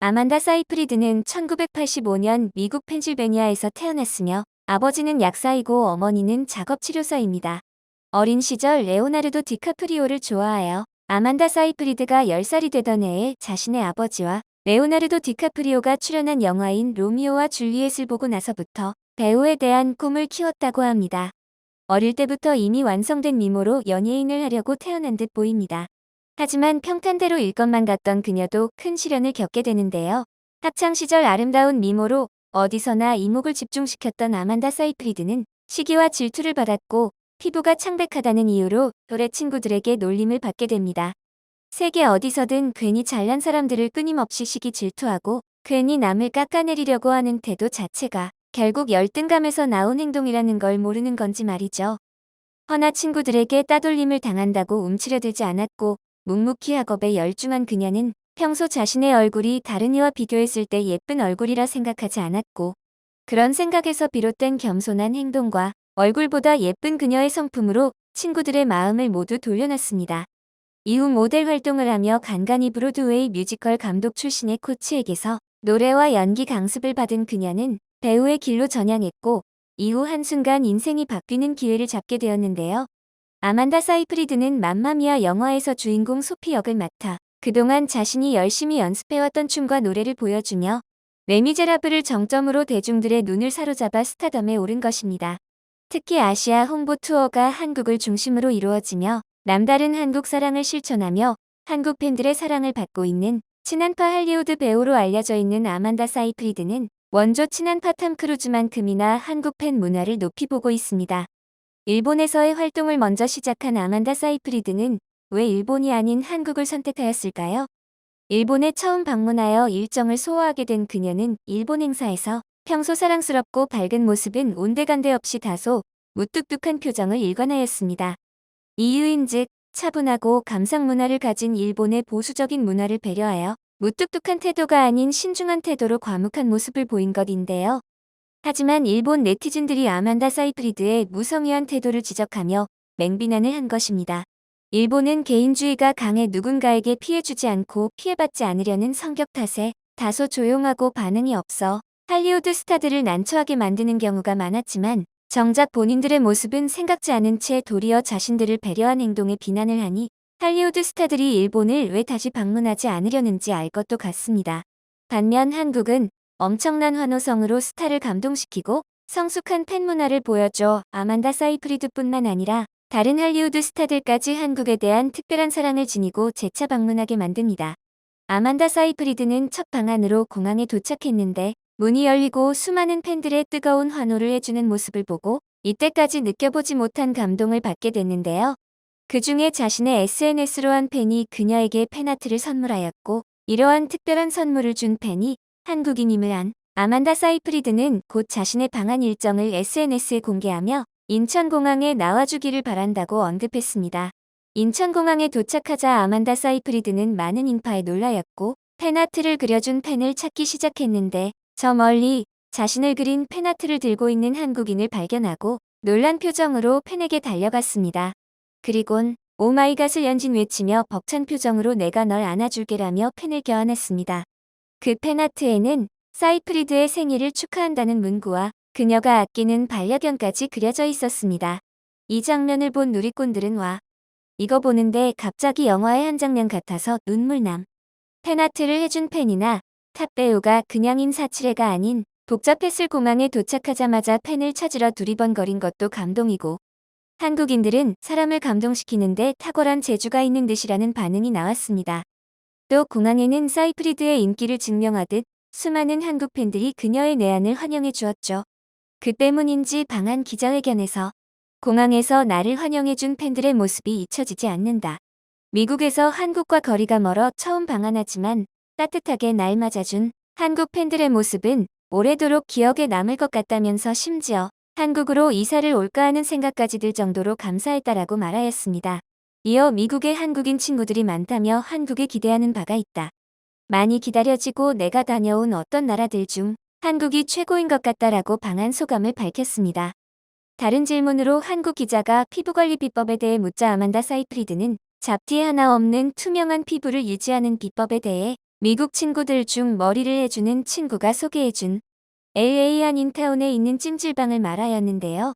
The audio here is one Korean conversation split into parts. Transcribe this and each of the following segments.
아만다 사이프리드는 1985년 미국 펜실베니아에서 태어났으며 아버지는 약사이고 어머니는 작업치료사입니다. 어린 시절 레오나르도 디카프리오를 좋아하여 아만다 사이프리드가 10살이 되던 해에 자신의 아버지와 레오나르도 디카프리오가 출연한 영화인 로미오와 줄리엣을 보고 나서부터 배우에 대한 꿈을 키웠다고 합니다. 어릴 때부터 이미 완성된 미모로 연예인을 하려고 태어난 듯 보입니다. 하지만 평탄대로 일 것만 같던 그녀도 큰 시련을 겪게 되는데요. 학창시절 아름다운 미모로 어디서나 이목을 집중시켰던 아만다 사이프리드는 시기와 질투를 받았고 피부가 창백하다는 이유로 또래 친구들에게 놀림을 받게 됩니다. 세계 어디서든 괜히 잘난 사람들을 끊임없이 시기 질투하고 괜히 남을 깎아내리려고 하는 태도 자체가 결국 열등감에서 나온 행동이라는 걸 모르는 건지 말이죠. 허나 친구들에게 따돌림을 당한다고 움츠려들지 않았고 묵묵히 학업에 열중한 그녀는 평소 자신의 얼굴이 다른 이와 비교했을 때 예쁜 얼굴이라 생각하지 않았고 그런 생각에서 비롯된 겸손한 행동과 얼굴보다 예쁜 그녀의 성품으로 친구들의 마음을 모두 돌려놨습니다. 이후 모델 활동을 하며 간간히 브로드웨이 뮤지컬 감독 출신의 코치에게서 노래와 연기 강습을 받은 그녀는 배우의 길로 전향했고 이후 한순간 인생이 바뀌는 기회를 잡게 되었는데요. 아만다 사이프리드는 맘마미아 영화에서 주인공 소피 역을 맡아 그동안 자신이 열심히 연습해왔던 춤과 노래를 보여주며 레미제라블을 정점으로 대중들의 눈을 사로잡아 스타덤에 오른 것입니다. 특히 아시아 홍보 투어가 한국을 중심으로 이루어지며 남다른 한국 사랑을 실천하며 한국 팬들의 사랑을 받고 있는 친한파 할리우드 배우로 알려져 있는 아만다 사이프리드는 원조 친한파 탐 크루즈만큼이나 한국 팬 문화를 높이 보고 있습니다. 일본에서의 활동을 먼저 시작한 아만다 사이프리드는 왜 일본이 아닌 한국을 선택하였을까요? 일본에 처음 방문하여 일정을 소화하게 된 그녀는 일본 행사에서 평소 사랑스럽고 밝은 모습은 온데간데 없이 다소 무뚝뚝한 표정을 일관하였습니다. 이유인즉 차분하고 감상 문화를 가진 일본의 보수적인 문화를 배려하여 무뚝뚝한 태도가 아닌 신중한 태도로 과묵한 모습을 보인 것인데요. 하지만 일본 네티즌들이 아만다 사이프리드의 무성의한 태도를 지적하며 맹비난을 한 것입니다. 일본은 개인주의가 강해 누군가에게 피해주지 않고 피해받지 않으려는 성격 탓에 다소 조용하고 반응이 없어 할리우드 스타들을 난처하게 만드는 경우가 많았지만 정작 본인들의 모습은 생각지 않은 채 도리어 자신들을 배려한 행동에 비난을 하니 할리우드 스타들이 일본을 왜 다시 방문하지 않으려는지 알 것도 같습니다. 반면 한국은 엄청난 환호성으로 스타를 감동시키고 성숙한 팬 문화를 보여줘 아만다 사이프리드뿐만 아니라 다른 할리우드 스타들까지 한국에 대한 특별한 사랑을 지니고 재차 방문하게 만듭니다. 아만다 사이프리드는 첫 방안으로 공항에 도착했는데 문이 열리고 수많은 팬들의 뜨거운 환호를 해주는 모습을 보고 이때까지 느껴보지 못한 감동을 받게 됐는데요. 그 중에 자신의 SNS로 한 팬이 그녀에게 팬아트를 선물하였고 이러한 특별한 선물을 준 팬이 한국인임을 안 아만다 사이프리드는 곧 자신의 방한 일정을 SNS에 공개하며 인천공항에 나와주기를 바란다고 언급했습니다. 인천공항에 도착하자 아만다 사이프리드는 많은 인파에 놀라였고 팬아트를 그려준 팬을 찾기 시작했는데 저 멀리 자신을 그린 팬아트를 들고 있는 한국인을 발견하고 놀란 표정으로 팬에게 달려갔습니다. 그리곤 오마이갓을 연진 외치며 벅찬 표정으로 내가 널 안아줄게라며 팬을 껴안았습니다. 그 팬아트에는 사이프리드의 생일을 축하한다는 문구와 그녀가 아끼는 반려견까지 그려져 있었습니다. 이 장면을 본 누리꾼들은 와, 이거 보는데 갑자기 영화의 한 장면 같아서 눈물남. 팬아트를 해준 팬이나 탑 배우가 그냥 인사치레가 아닌 복잡했을 공항에 도착하자마자 팬을 찾으러 두리번거린 것도 감동이고 한국인들은 사람을 감동시키는데 탁월한 재주가 있는 듯이라는 반응이 나왔습니다. 또 공항에는 사이프리드의 인기를 증명하듯 수많은 한국 팬들이 그녀의 내한을 환영해 주었죠. 그 때문인지 방한 기자회견에서 공항에서 나를 환영해준 팬들의 모습이 잊혀지지 않는다. 미국에서 한국과 거리가 멀어 처음 방한하지만 따뜻하게 날 맞아준 한국 팬들의 모습은 오래도록 기억에 남을 것 같다면서 심지어 한국으로 이사를 올까 하는 생각까지 들 정도로 감사했다라고 말하였습니다. 이어 미국의 한국인 친구들이 많다며 한국에 기대하는 바가 있다. 많이 기다려지고 내가 다녀온 어떤 나라들 중 한국이 최고인 것 같다라고 방한 소감을 밝혔습니다. 다른 질문으로 한국 기자가 피부관리 비법에 대해 묻자 아만다 사이프리드는 잡티 하나 없는 투명한 피부를 유지하는 비법에 대해 미국 친구들 중 머리를 해주는 친구가 소개해준 LA 한인타운에 있는 찜질방을 말하였는데요.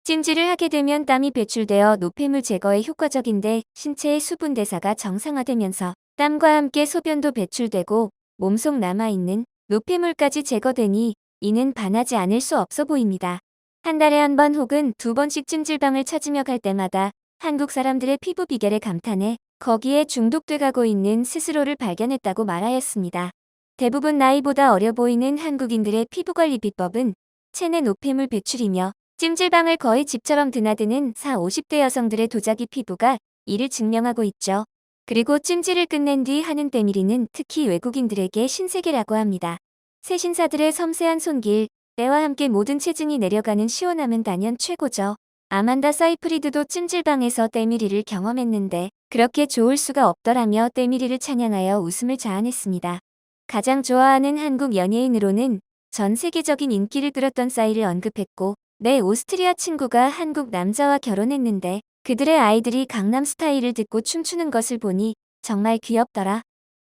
찜질을 하게 되면 땀이 배출되어 노폐물 제거에 효과적인데 신체의 수분 대사가 정상화되면서 땀과 함께 소변도 배출되고 몸속 남아있는 노폐물까지 제거되니 이는 반하지 않을 수 없어 보입니다. 한 달에 한 번 혹은 두 번씩 찜질방을 찾으며 갈 때마다 한국 사람들의 피부 비결에 감탄해 거기에 중독돼 가고 있는 스스로를 발견했다고 말하였습니다. 대부분 나이보다 어려 보이는 한국인들의 피부관리 비법은 체내 노폐물 배출이며 찜질방을 거의 집처럼 드나드는 40, 50대 여성들의 도자기 피부가 이를 증명하고 있죠. 그리고 찜질을 끝낸 뒤 하는 때밀이는 특히 외국인들에게 신세계라고 합니다. 세신사들의 섬세한 손길, 때와 함께 모든 체증이 내려가는 시원함은 단연 최고죠. 아만다 사이프리드도 찜질방에서 때밀이를 경험했는데 그렇게 좋을 수가 없더라며 때밀이를 찬양하여 웃음을 자아냈습니다. 가장 좋아하는 한국 연예인으로는 전 세계적인 인기를 끌었던 싸이를 언급했고 내 오스트리아 친구가 한국 남자와 결혼했는데 그들의 아이들이 강남 스타일을 듣고 춤추는 것을 보니 정말 귀엽더라.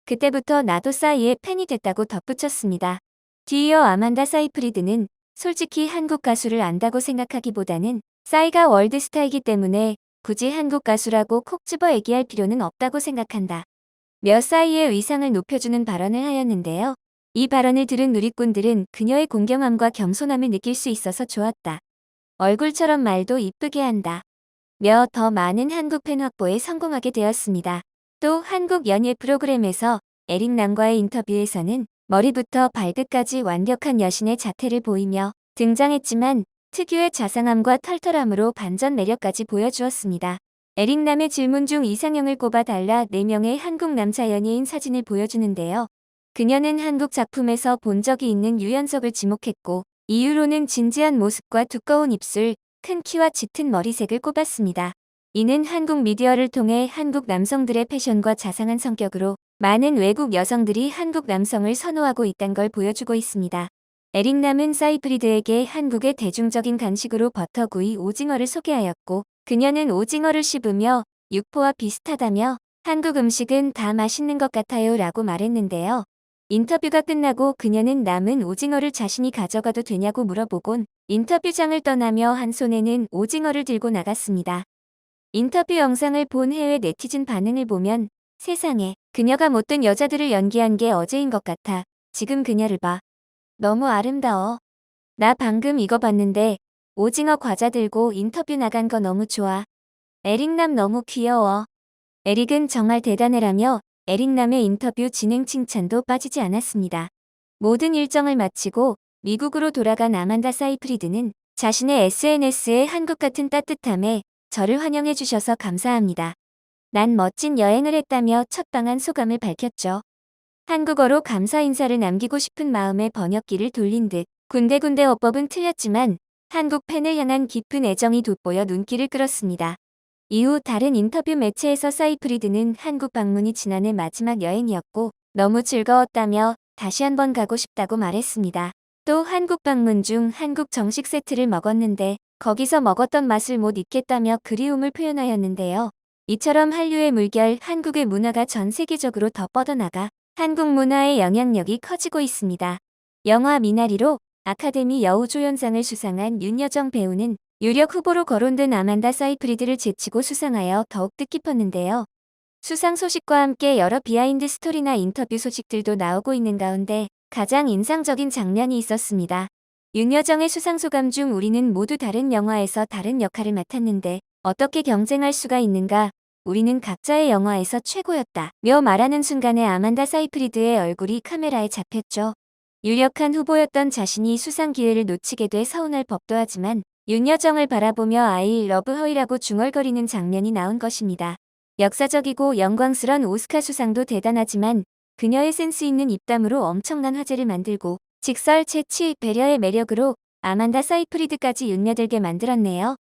그때부터 나도 싸이의 팬이 됐다고 덧붙였습니다. 뒤이어 아만다 사이프리드는 솔직히 한국 가수를 안다고 생각하기보다는 싸이가 월드스타이기 때문에 굳이 한국 가수라고 콕 집어 얘기할 필요는 없다고 생각한다. 며 싸이의 의상을 높여주는 발언을 하였는데요. 이 발언을 들은 누리꾼들은 그녀의 공경함과 겸손함을 느낄 수 있어서 좋았다. 얼굴처럼 말도 이쁘게 한다. 며 더 많은 한국 팬 확보에 성공하게 되었습니다. 또 한국 연예 프로그램에서 에릭남과의 인터뷰에서는 머리부터 발끝까지 완벽한 여신의 자태를 보이며 등장했지만 특유의 자상함과 털털함으로 반전 매력까지 보여주었습니다. 에릭남의 질문 중 이상형을 꼽아달라 4명의 한국 남자 연예인 사진을 보여주는데요. 그녀는 한국 작품에서 본 적이 있는 유연석을 지목했고 이유로는 진지한 모습과 두꺼운 입술, 큰 키와 짙은 머리색을 꼽았습니다. 이는 한국 미디어를 통해 한국 남성들의 패션과 자상한 성격으로 많은 외국 여성들이 한국 남성을 선호하고 있다는 걸 보여주고 있습니다. 에릭남은 사이프리드에게 한국의 대중적인 간식으로 버터구이 오징어를 소개하였고 그녀는 오징어를 씹으며 육포와 비슷하다며 한국 음식은 다 맛있는 것 같아요 라고 말했는데요. 인터뷰가 끝나고 그녀는 남은 오징어를 자신이 가져가도 되냐고 물어보곤 인터뷰장을 떠나며 한 손에는 오징어를 들고 나갔습니다. 인터뷰 영상을 본 해외 네티즌 반응을 보면 세상에 그녀가 못된 여자들을 연기한 게 어제인 것 같아. 지금 그녀를 봐. 너무 아름다워. 나 방금 이거 봤는데 오징어 과자 들고 인터뷰 나간 거 너무 좋아. 에릭남 너무 귀여워. 에릭은 정말 대단해라며 에릭남의 인터뷰 진행 칭찬도 빠지지 않았습니다. 모든 일정을 마치고 미국으로 돌아간 아만다 사이프리드는 자신의 SNS에 한국 같은 따뜻함에 저를 환영해 주셔서 감사합니다. 난 멋진 여행을 했다며 첫방한 소감을 밝혔죠. 한국어로 감사 인사를 남기고 싶은 마음에 번역기를 돌린 듯 군데군데 어법은 틀렸지만 한국 팬을 향한 깊은 애정이 돋보여 눈길을 끌었습니다. 이후 다른 인터뷰 매체에서 사이프리드는 한국 방문이 지난해 마지막 여행이었고 너무 즐거웠다며 다시 한번 가고 싶다고 말했습니다. 또 한국 방문 중 한국 정식 세트를 먹었는데 거기서 먹었던 맛을 못 잊겠다며 그리움을 표현하였는데요. 이처럼 한류의 물결 한국의 문화가 전 세계적으로 더 뻗어나가 한국 문화의 영향력이 커지고 있습니다. 영화 미나리로 아카데미 여우조연상을 수상한 윤여정 배우는 유력 후보로 거론된 아만다 사이프리드를 제치고 수상하여 더욱 뜻깊었는데요. 수상 소식과 함께 여러 비하인드 스토리나 인터뷰 소식들도 나오고 있는 가운데 가장 인상적인 장면이 있었습니다. 윤여정의 수상 소감 중 우리는 모두 다른 영화에서 다른 역할을 맡았는데 어떻게 경쟁할 수가 있는가? 우리는 각자의 영화에서 최고였다. 며 말하는 순간에 아만다 사이프리드의 얼굴이 카메라에 잡혔죠. 유력한 후보였던 자신이 수상 기회를 놓치게 돼 서운할 법도 하지만 윤여정을 바라보며 I love her이라고 중얼거리는 장면이 나온 것입니다. 역사적이고 영광스런 오스카 수상도 대단하지만 그녀의 센스 있는 입담으로 엄청난 화제를 만들고 직설, 재치, 배려의 매력으로 아만다 사이프리드까지 윤며들게 만들었네요.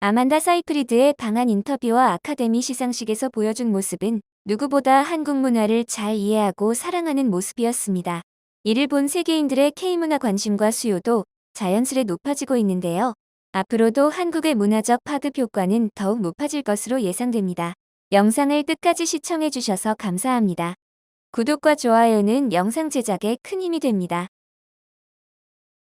아만다 사이프리드의 방한 인터뷰와 아카데미 시상식에서 보여준 모습은 누구보다 한국 문화를 잘 이해하고 사랑하는 모습이었습니다. 이를 본 세계인들의 K문화 관심과 수요도 자연스레 높아지고 있는데요. 앞으로도 한국의 문화적 파급 효과는 더욱 높아질 것으로 예상됩니다. 영상을 끝까지 시청해주셔서 감사합니다. 구독과 좋아요는 영상 제작에 큰 힘이 됩니다.